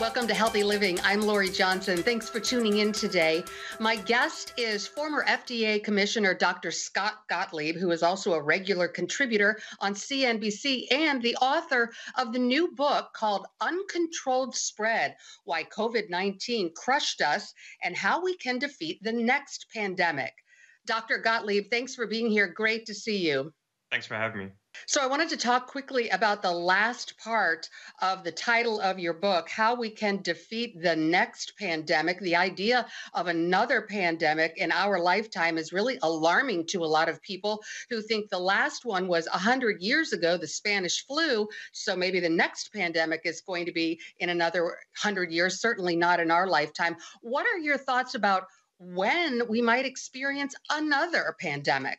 Welcome to Healthy Living. I'm Lori Johnson. Thanks for tuning in today. My guest is former FDA Commissioner Dr. Scott Gottleib, who is also a regular contributor on CNBC and the author of the new book called Uncontrolled Spread: Why COVID-19 Crushed Us and How We Can Defeat the Next Pandemic. Dr. Gottleib, thanks for being here. Great to see you. Thanks for having me. So I wanted to talk quickly about the last part of the title of your book, How We Can Defeat the Next Pandemic. The idea of another pandemic in our lifetime is really alarming to a lot of people who think the last one was 100 years ago, the Spanish flu. So maybe the next pandemic is going to be in another 100 years, certainly not in our lifetime. What are your thoughts about when we might experience another pandemic?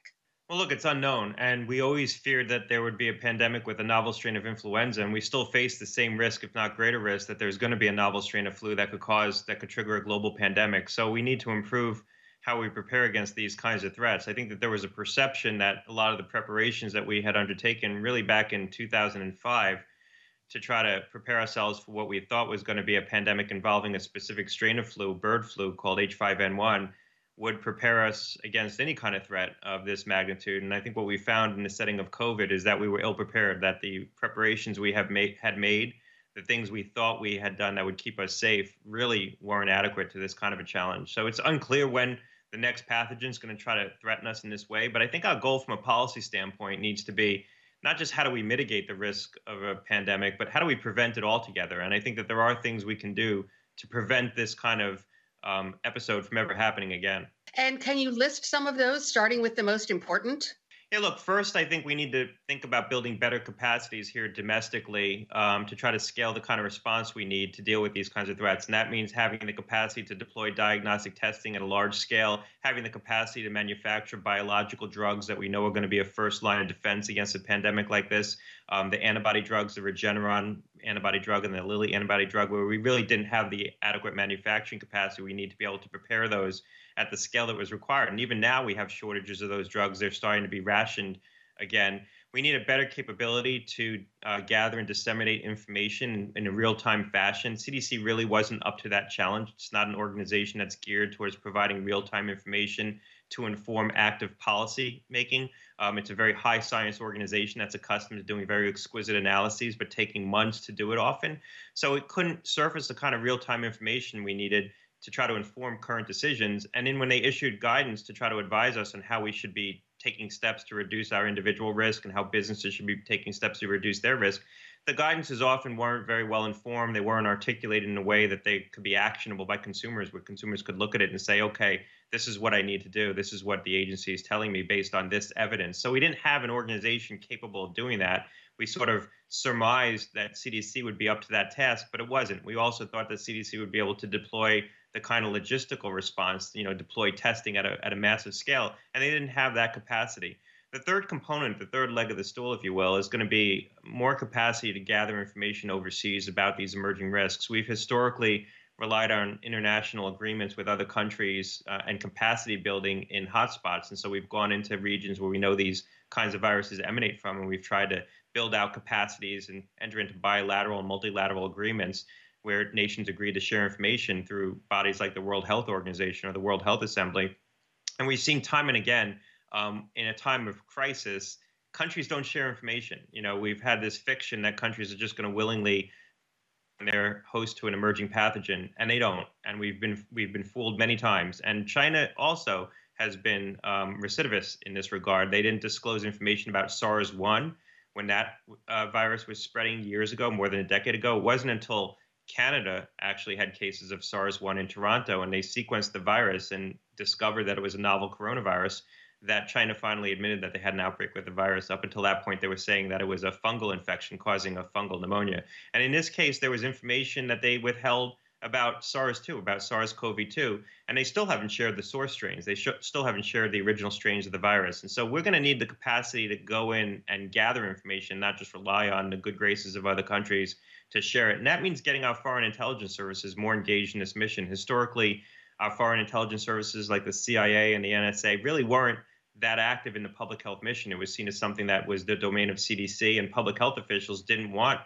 Well, look, it's unknown, and we always feared that there would be a pandemic with a novel strain of influenza, and we still face the same risk, if not greater risk, that there's going to be a novel strain of flu that could trigger a global pandemic. So we need to improve how we prepare against these kinds of threats. I think that there was a perception that a lot of the preparations that we had undertaken really back in 2005 to try to prepare ourselves for what we thought was going to be a pandemic involving a specific strain of flu, bird flu called H5N1, would prepare us against any kind of threat of this magnitude. And I think what we found in the setting of COVID is that we were ill prepared, that the preparations we had made, the things we thought we had done that would keep us safe really weren't adequate to this kind of a challenge. So it's unclear when the next pathogen is going to try to threaten us in this way. But I think our goal from a policy standpoint needs to be not just how do we mitigate the risk of a pandemic, but how do we prevent it altogether? And I think that there are things we can do to prevent this kind of episode from ever happening again. And can you list some of those, starting with the most important? Yeah, look, first, I think we need to think about building better capacities here domestically to try to scale the kind of response we need to deal with these kinds of threats. And that means having the capacity to deploy diagnostic testing at a large scale, having the capacity to manufacture biological drugs that we know are going to be a first line of defense against a pandemic like this. The antibody drugs, the Regeneron antibody drug and the Lilly antibody drug, where we really didn't have the adequate manufacturing capacity we need to be able to prepare those at the scale that was required. And even now we have shortages of those drugs. They're starting to be rationed again. We need a better capability to gather and disseminate information in a real-time fashion. CDC really wasn't up to that challenge. It's not an organization that's geared towards providing real-time information to inform active policy making. It's a very high science organization that's accustomed to doing very exquisite analyses, but taking months to do it often. So it couldn't surface the kind of real-time information we needed to try to inform current decisions. And then when they issued guidance to try to advise us on how we should be taking steps to reduce our individual risk and how businesses should be taking steps to reduce their risk, the guidances often weren't very well informed. They weren't articulated in a way that they could be actionable by consumers, where consumers could look at it and say, okay, this is what I need to do. This is what the agency is telling me based on this evidence. So we didn't have an organization capable of doing that. We sort of surmised that CDC would be up to that task, but it wasn't. We also thought that CDC would be able to deploy the kind of logistical response, deploy testing at a massive scale, and they didn't have that capacity. The third component, the third leg of the stool, if you will, is going to be more capacity to gather information overseas about these emerging risks. We've historically relied on international agreements with other countries and capacity building in hotspots. And so we've gone into regions where we know these kinds of viruses emanate from, and we've tried to build out capacities and enter into bilateral and multilateral agreements where nations agree to share information through bodies like the World Health Organization or the World Health Assembly. And we've seen time and again, in a time of crisis, countries don't share information. We've had this fiction that countries are just going to willingly, when they're host to an emerging pathogen, and they don't. And we've been fooled many times. And China also has been recidivist in this regard. They didn't disclose information about SARS-1 when that virus was spreading years ago, more than a decade ago. It wasn't until Canada actually had cases of SARS-1 in Toronto, and they sequenced the virus and discovered that it was a novel coronavirus, that China finally admitted that they had an outbreak with the virus. Up until that point, they were saying that it was a fungal infection causing a fungal pneumonia. And in this case, there was information that they withheld about SARS-2, about SARS-CoV-2, and they still haven't shared the source strains. They still haven't shared the original strains of the virus. And so we're going to need the capacity to go in and gather information, not just rely on the good graces of other countries to share it. And that means getting our foreign intelligence services more engaged in this mission. Historically, our foreign intelligence services like the CIA and the NSA really weren't that active in the public health mission. It was seen as something that was the domain of CDC, and public health officials didn't want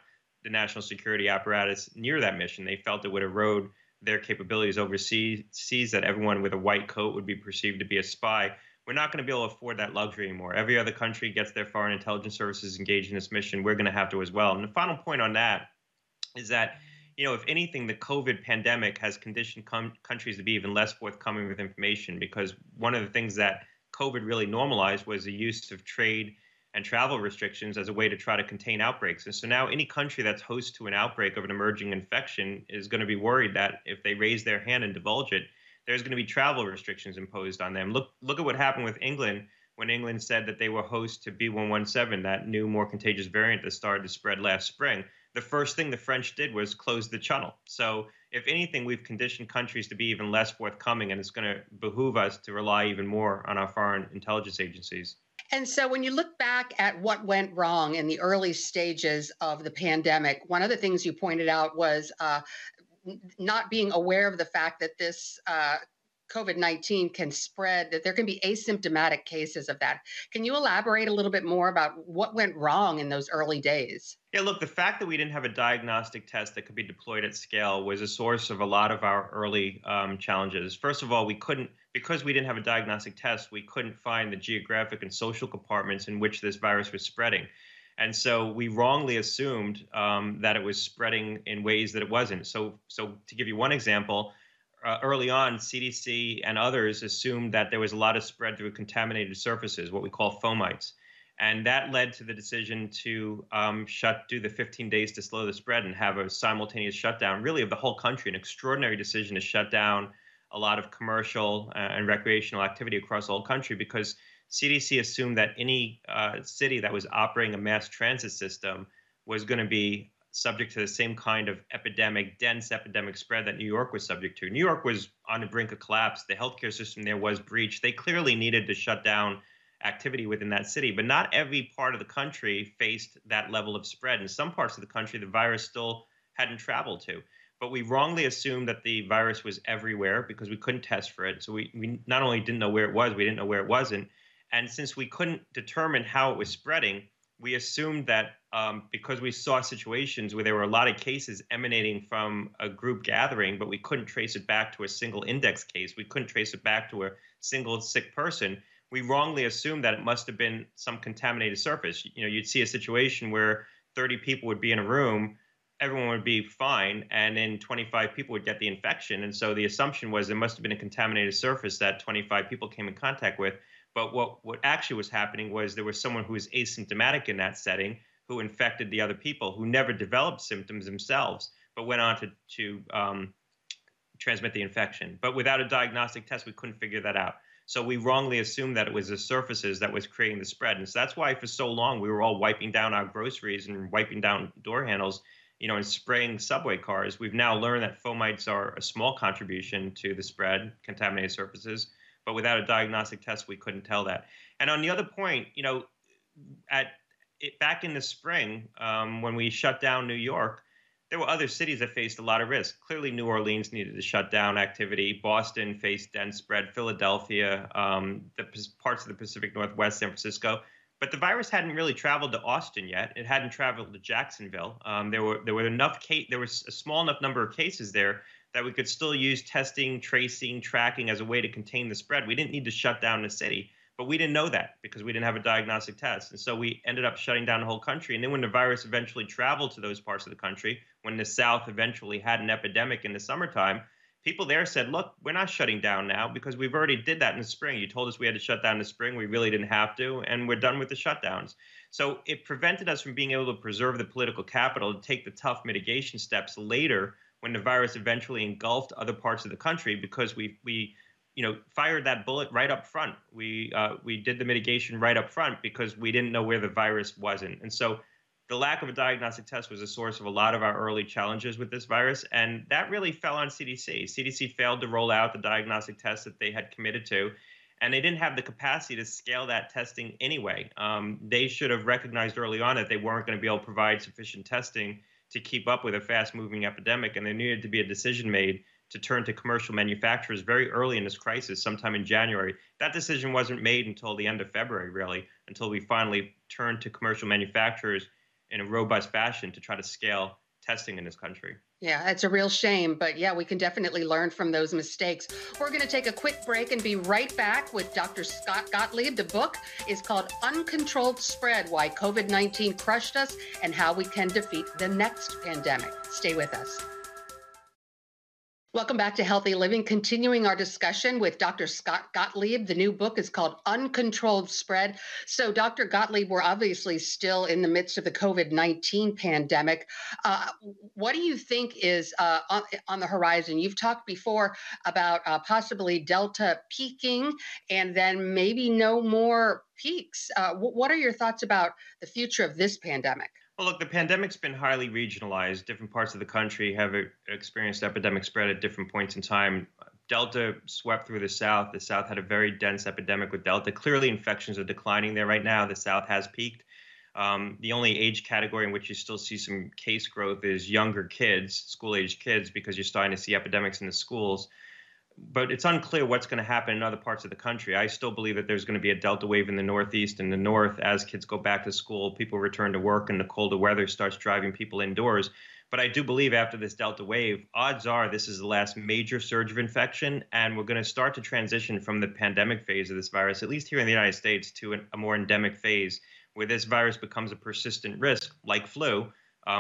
the national security apparatus near that mission. They felt it would erode their capabilities overseas, that everyone with a white coat would be perceived to be a spy. We're not going to be able to afford that luxury anymore. Every other country gets their foreign intelligence services engaged in this mission. We're going to have to as well. And the final point on that is that, if anything, the COVID pandemic has conditioned countries to be even less forthcoming with information, because one of the things that COVID really normalized was the use of trade and travel restrictions as a way to try to contain outbreaks. And so now any country that's host to an outbreak of an emerging infection is going to be worried that if they raise their hand and divulge it, there's going to be travel restrictions imposed on them. Look at what happened with England when England said that they were host to B117, that new, more contagious variant that started to spread last spring. The first thing the French did was close the channel. So if anything, we've conditioned countries to be even less forthcoming, and it's going to behoove us to rely even more on our foreign intelligence agencies. And so when you look back at what went wrong in the early stages of the pandemic, one of the things you pointed out was not being aware of the fact that this COVID-19 can spread, that there can be asymptomatic cases of that. Can you elaborate a little bit more about what went wrong in those early days? Yeah, look, the fact that we didn't have a diagnostic test that could be deployed at scale was a source of a lot of our early challenges. First of all, because we didn't have a diagnostic test, we couldn't find the geographic and social compartments in which this virus was spreading. And so we wrongly assumed that it was spreading in ways that it wasn't. So to give you one example, early on, CDC and others assumed that there was a lot of spread through contaminated surfaces, what we call fomites. And that led to the decision to do the 15 days to slow the spread and have a simultaneous shutdown, really, of the whole country, an extraordinary decision to shut down a lot of commercial and recreational activity across the whole country, because CDC assumed that any city that was operating a mass transit system was going to be subject to the same kind of dense epidemic spread that New York was subject to. New York was on the brink of collapse. The healthcare system there was breached. They clearly needed to shut down activity within that city, but not every part of the country faced that level of spread. In some parts of the country, the virus still hadn't traveled to. But we wrongly assumed that the virus was everywhere because we couldn't test for it. So we not only didn't know where it was, we didn't know where it wasn't. And since we couldn't determine how it was spreading, we assumed that because we saw situations where there were a lot of cases emanating from a group gathering, but we couldn't trace it back to a single index case, we couldn't trace it back to a single sick person, we wrongly assumed that it must have been some contaminated surface. You'd see a situation where 30 people would be in a room, everyone would be fine, and then 25 people would get the infection. And so the assumption was there must have been a contaminated surface that 25 people came in contact with. But what actually was happening was there was someone who was asymptomatic in that setting who infected the other people, who never developed symptoms themselves, but went on to transmit the infection. But without a diagnostic test, we couldn't figure that out. So we wrongly assumed that it was the surfaces that was creating the spread. And so that's why for so long we were all wiping down our groceries and wiping down door handles, and spraying subway cars. We've now learned that fomites are a small contribution to the spread, contaminated surfaces. But without a diagnostic test, we couldn't tell that. And on the other point, back in the spring, when we shut down New York, there were other cities that faced a lot of risk. Clearly, New Orleans needed to shut down activity. Boston faced dense spread. Philadelphia, the parts of the Pacific Northwest, San Francisco. But the virus hadn't really traveled to Austin yet. It hadn't traveled to Jacksonville. There was a small enough number of cases there that we could still use testing, tracing, tracking as a way to contain the spread. We didn't need to shut down the city, but we didn't know that because we didn't have a diagnostic test. And so we ended up shutting down the whole country. And then when the virus eventually traveled to those parts of the country, when the South eventually had an epidemic in the summertime, people there said, look, we're not shutting down now because we've already did that in the spring. You told us we had to shut down in the spring. We really didn't have to, and we're done with the shutdowns. So it prevented us from being able to preserve the political capital to take the tough mitigation steps later when the virus eventually engulfed other parts of the country, because we fired that bullet right up front. We did the mitigation right up front because we didn't know where the virus wasn't. And so the lack of a diagnostic test was a source of a lot of our early challenges with this virus, and that really fell on CDC. CDC failed to roll out the diagnostic test that they had committed to, and they didn't have the capacity to scale that testing anyway. They should have recognized early on that they weren't going to be able to provide sufficient testing to keep up with a fast-moving epidemic, and there needed to be a decision made to turn to commercial manufacturers very early in this crisis, sometime in January. That decision wasn't made until the end of February, really, until we finally turned to commercial manufacturers in a robust fashion to try to scale testing in this country. Yeah, it's a real shame, but yeah, we can definitely learn from those mistakes. We're going to take a quick break and be right back with Dr. Scott Gottlieb. The book is called Uncontrolled Spread: Why COVID-19 Crushed Us and How We Can Defeat the Next Pandemic. Stay with us. Welcome back to Healthy Living, continuing our discussion with Dr. Scott Gottlieb. The new book is called Uncontrolled Spread. So, Dr. Gottlieb, we're obviously still in the midst of the COVID-19 pandemic. What do you think is on the horizon? You've talked before about possibly Delta peaking and then maybe no more peaks. What are your thoughts about the future of this pandemic? Well, look, the pandemic's been highly regionalized. Different parts of the country have experienced epidemic spread at different points in time. Delta swept through the South. The South had a very dense epidemic with Delta. Clearly, infections are declining there right now. The South has peaked. The only age category in which you still see some case growth is younger kids, school-age kids, because you're starting to see epidemics in the schools. But it's unclear what's going to happen in other parts of the country. I still believe that there's going to be a Delta wave in the Northeast and the North as kids go back to school, people return to work, and the colder weather starts driving people indoors. But I do believe after this Delta wave, odds are this is the last major surge of infection, and we're going to start to transition from the pandemic phase of this virus, at least here in the United States, to a more endemic phase where this virus becomes a persistent risk, like flu,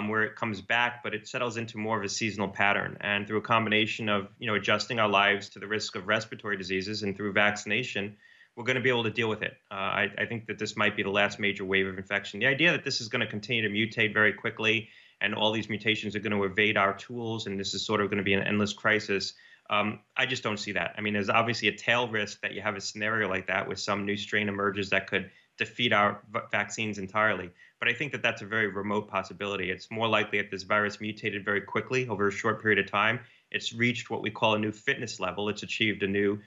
where it comes back, but it settles into more of a seasonal pattern. And through a combination of, adjusting our lives to the risk of respiratory diseases and through vaccination, we're going to be able to deal with it. I think that this might be the last major wave of infection. The idea that this is going to continue to mutate very quickly and all these mutations are going to evade our tools and this is sort of going to be an endless crisis, I just don't see that. I mean, there's obviously a tail risk that you have a scenario like that where some new strain emerges that could defeat our vaccines entirely. But I think that that's a very remote possibility. It's more likely that this virus mutated very quickly over a short period of time. It's reached what we call a new fitness level. It's achieved a new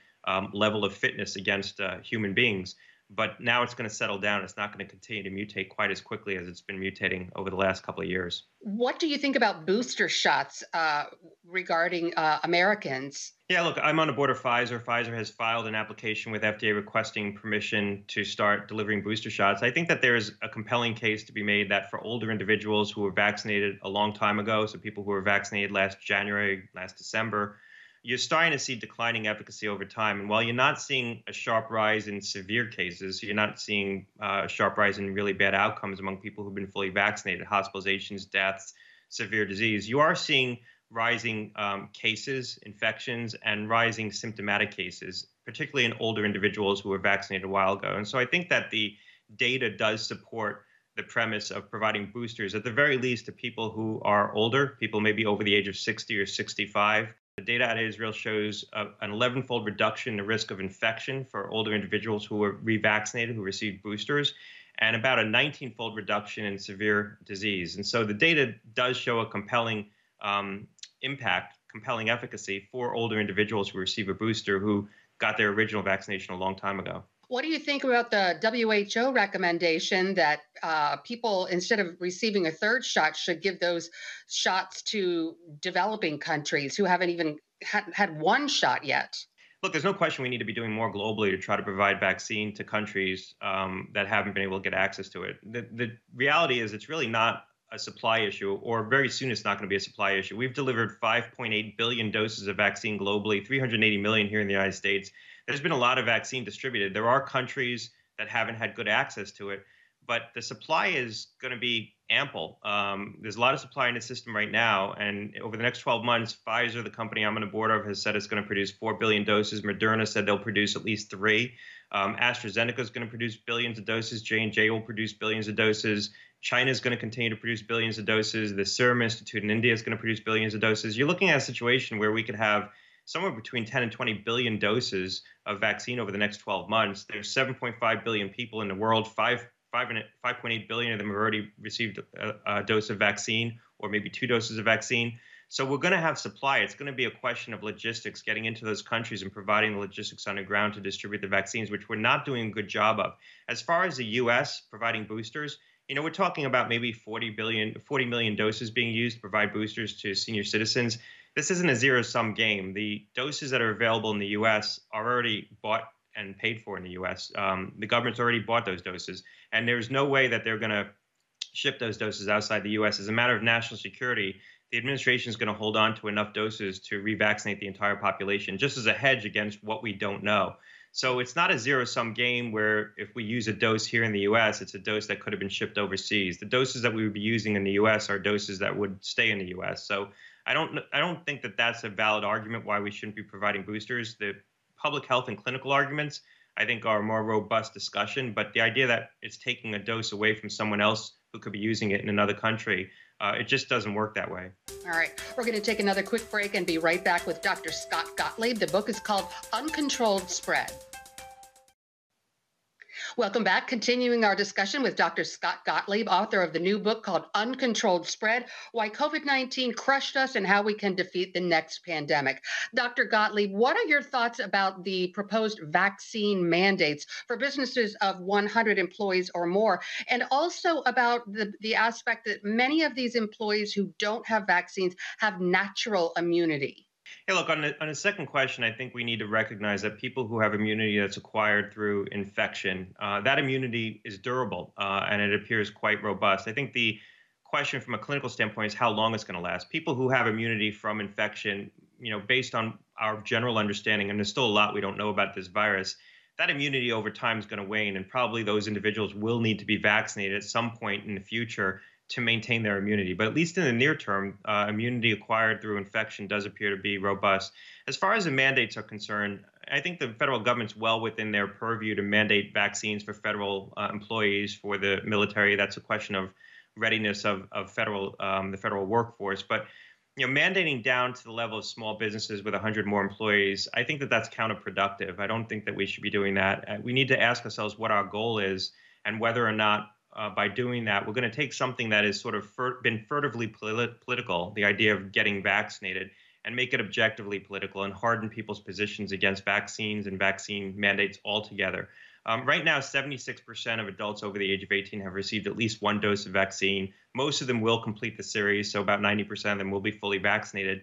level of fitness against human beings. But now it's going to settle down. It's not going to continue to mutate quite as quickly as it's been mutating over the last couple of years. What do you think about booster shots regarding Americans? Yeah, look, I'm on the board of Pfizer. Pfizer has filed an application with FDA requesting permission to start delivering booster shots. I think that there is a compelling case to be made that for older individuals who were vaccinated a long time ago, so people who were vaccinated last January, last December, you're starting to see declining efficacy over time. And while you're not seeing a sharp rise in severe cases, you're not seeing a sharp rise in really bad outcomes among people who've been fully vaccinated, hospitalizations, deaths, severe disease, you are seeing rising cases, infections, and rising symptomatic cases, particularly in older individuals who were vaccinated a while ago. And so I think that the data does support the premise of providing boosters, at the very least, to people who are older, people maybe over the age of 60 or 65. The data out of Israel shows an 11-fold reduction in the risk of infection for older individuals who were revaccinated, who received boosters, and about a 19-fold reduction in severe disease. And so the data does show a compelling impact, compelling efficacy for older individuals who receive a booster who got their original vaccination a long time ago. What do you think about the WHO recommendation that people, instead of receiving a third shot, should give those shots to developing countries who haven't even had one shot yet? Look, there's no question we need to be doing more globally to try to provide vaccine to countries that haven't been able to get access to it. The reality is it's really not a supply issue, or very soon it's not going to be a supply issue. We've delivered 5.8 billion doses of vaccine globally, 380 million here in the United States. There's been a lot of vaccine distributed. There are countries that haven't had good access to it, but the supply is going to be ample. There's a lot of supply in the system right now, and over the next 12 months, Pfizer, the company I'm on the board of, has said it's going to produce 4 billion doses. Moderna said they'll produce at least 3. AstraZeneca is going to produce billions of doses. J&J will produce billions of doses. China is going to continue to produce billions of doses. The Serum Institute in India is going to produce billions of doses. You're looking at a situation where we could have somewhere between 10 and 20 billion doses of vaccine over the next 12 months. There's 7.5 billion people in the world. 5.8 billion of them have already received a dose of vaccine, or maybe 2 doses of vaccine. So we're going to have supply. It's going to be a question of logistics, getting into those countries and providing the logistics on the ground to distribute the vaccines, which we're not doing a good job of. As far as the U.S. providing boosters, we're talking about maybe 40 million doses being used to provide boosters to senior citizens. This isn't a zero-sum game. The doses that are available in the U.S. are already bought and paid for in the U.S. The government's already bought those doses, and there's no way that they're going to ship those doses outside the U.S. As a matter of national security, the administration is going to hold on to enough doses to revaccinate the entire population, just as a hedge against what we don't know. So it's not a zero-sum game where if we use a dose here in the U.S., it's a dose that could have been shipped overseas. The doses that we would be using in the U.S. are doses that would stay in the U.S. So I don't think that that's a valid argument why we shouldn't be providing boosters. The public health and clinical arguments, I think, are a more robust discussion. But the idea that it's taking a dose away from someone else who could be using it in another country, it just doesn't work that way. All right, we're going to take another quick break and be right back with Dr. Scott Gottleib. The book is called Uncontrolled Spread. Welcome back. Continuing our discussion with Dr. Scott Gottleib, author of the new book called Uncontrolled Spread, Why COVID-19 Crushed Us and How We Can Defeat the Next Pandemic. Dr. Gottleib, what are your thoughts about the proposed vaccine mandates for businesses of 100 employees or more, and also about the aspect that many of these employees who don't have vaccines have natural immunity? Hey, look, on the second question, I think we need to recognize that people who have immunity that's acquired through infection, that immunity is durable and it appears quite robust. I think the question from a clinical standpoint is how long it's going to last. People who have immunity from infection, based on our general understanding, and there's still a lot we don't know about this virus, that immunity over time is going to wane, and probably those individuals will need to be vaccinated at some point in the future to maintain their immunity. But at least in the near term, immunity acquired through infection does appear to be robust. As far as the mandates are concerned, I think the federal government's well within their purview to mandate vaccines for federal employees, for the military. That's a question of readiness of the federal workforce. But mandating down to the level of small businesses with 100 more employees, I think that that's counterproductive. I don't think that we should be doing that. We need to ask ourselves what our goal is and whether or not by doing that, we're going to take something that has sort of been furtively political, the idea of getting vaccinated, and make it objectively political and harden people's positions against vaccines and vaccine mandates altogether. Right now, 76% of adults over the age of 18 have received at least one dose of vaccine. Most of them will complete the series, so about 90% of them will be fully vaccinated.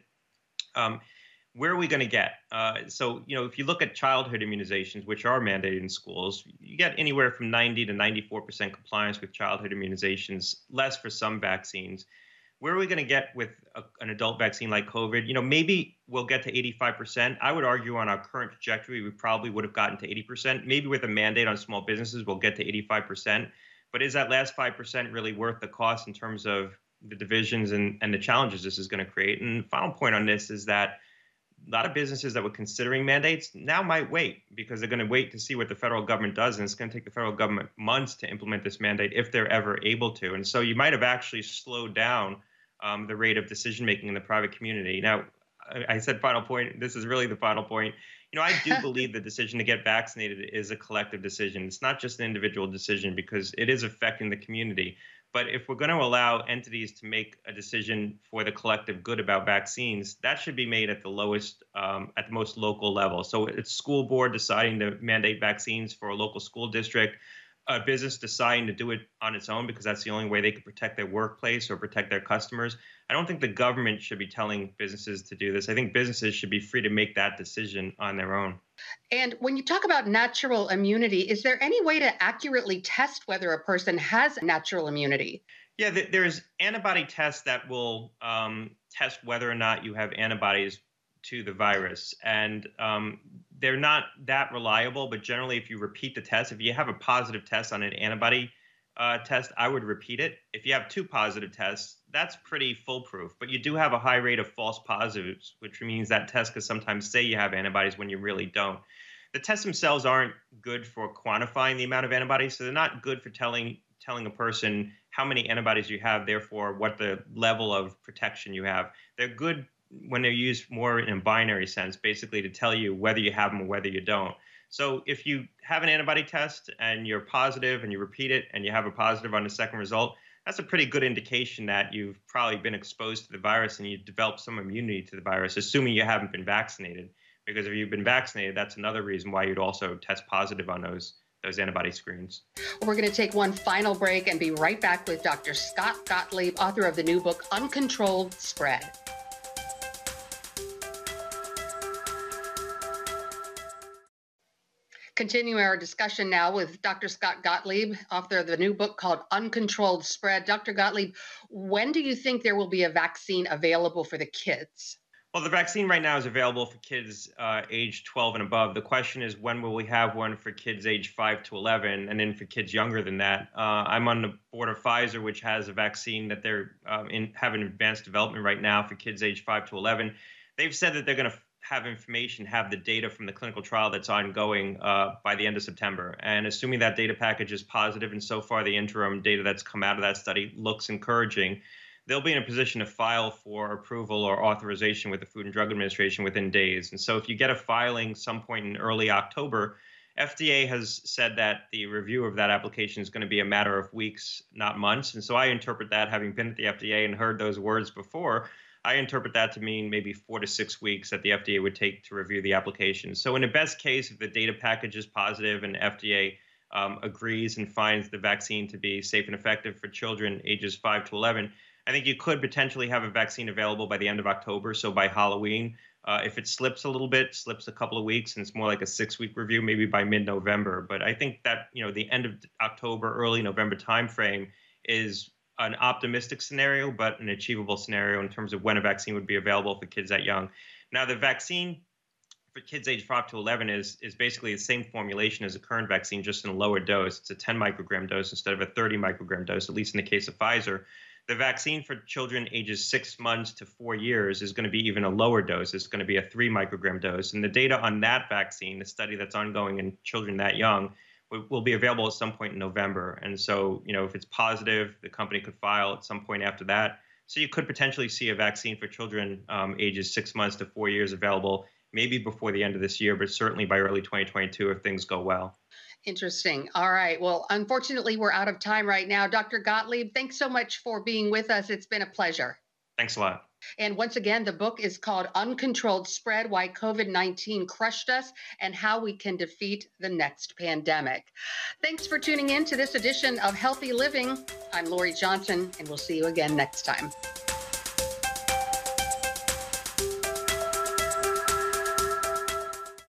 Where are we going to get? So, if you look at childhood immunizations, which are mandated in schools, you get anywhere from 90 to 94% compliance with childhood immunizations, less for some vaccines. Where are we going to get with an adult vaccine like COVID? Maybe we'll get to 85%. I would argue on our current trajectory, we probably would have gotten to 80%. Maybe with a mandate on small businesses, we'll get to 85%. But is that last 5% really worth the cost in terms of the divisions and the challenges this is going to create? And the final point on this is that a lot of businesses that were considering mandates now might wait because they're going to wait to see what the federal government does. And it's going to take the federal government months to implement this mandate if they're ever able to. And so you might have actually slowed down the rate of decision making in the private community. Now, I said final point. This is really the final point. I do believe the decision to get vaccinated is a collective decision. It's not just an individual decision because it is affecting the community. But if we're going to allow entities to make a decision for the collective good about vaccines, that should be made at the most local level. So it's school board deciding to mandate vaccines for a local school district, a business deciding to do it on its own because that's the only way they can protect their workplace or protect their customers. I don't think the government should be telling businesses to do this. I think businesses should be free to make that decision on their own. And when you talk about natural immunity, is there any way to accurately test whether a person has natural immunity? Yeah, there's antibody tests that will test whether or not you have antibodies to the virus. And they're not that reliable, but generally if you repeat the test, if you have a positive test on an antibody test, I would repeat it. If you have two positive tests, that's pretty foolproof. But you do have a high rate of false positives, which means that test could sometimes say you have antibodies when you really don't. The tests themselves aren't good for quantifying the amount of antibodies, so they're not good for telling a person how many antibodies you have, therefore what the level of protection you have. They're good when they're used more in a binary sense, basically to tell you whether you have them or whether you don't. So if you have an antibody test and you're positive and you repeat it and you have a positive on the second result, that's a pretty good indication that you've probably been exposed to the virus and you've developed some immunity to the virus, assuming you haven't been vaccinated. Because if you've been vaccinated, that's another reason why you'd also test positive on those antibody screens. We're going to take one final break and be right back with Dr. Scott Gottleib, author of the new book, Uncontrolled Spread. Continuing our discussion now with Dr. Scott Gottlieb, author of the new book called Uncontrolled Spread. Dr. Gottlieb, when do you think there will be a vaccine available for the kids? Well, the vaccine right now is available for kids age 12 and above. The question is, when will we have one for kids age 5 to 11, and then for kids younger than that? I'm on the board of Pfizer, which has a vaccine that they're having advanced development right now for kids age 5 to 11. They've said that they're going to have the data from the clinical trial that's ongoing by the end of September. And assuming that data package is positive, and so far the interim data that's come out of that study looks encouraging, they'll be in a position to file for approval or authorization with the Food and Drug Administration within days. And so if you get a filing some point in early October, FDA has said that the review of that application is going to be a matter of weeks, not months. And so I interpret that, having been at the FDA and heard those words before, I interpret that to mean maybe 4 to 6 weeks that the FDA would take to review the application. So in the best case, if the data package is positive and FDA agrees and finds the vaccine to be safe and effective for children ages 5 to 11, I think you could potentially have a vaccine available by the end of October, so by Halloween. If it slips a little bit, slips a couple of weeks, and it's more like a 6-week review, maybe by mid-November. But I think that, the end of October, early November timeframe is an optimistic scenario, but an achievable scenario in terms of when a vaccine would be available for kids that young. Now, the vaccine for kids age 5 to 11 is basically the same formulation as the current vaccine, just in a lower dose. It's a 10 microgram dose instead of a 30 microgram dose, at least in the case of Pfizer. The vaccine for children ages 6 months to 4 years is going to be even a lower dose. It's going to be a 3 microgram dose. And the data on that vaccine, the study that's ongoing in children that young, will be available at some point in November. And so, if it's positive, the company could file at some point after that. So you could potentially see a vaccine for children ages 6 months to 4 years available, maybe before the end of this year, but certainly by early 2022 if things go well. Interesting. All right. Well, unfortunately, we're out of time right now. Dr. Gottlieb, thanks so much for being with us. It's been a pleasure. Thanks a lot. And once again, the book is called Uncontrolled Spread: Why COVID-19 Crushed Us and How We Can Defeat the Next Pandemic. Thanks for tuning in to this edition of Healthy Living. I'm Lori Johnson, and we'll see you again next time.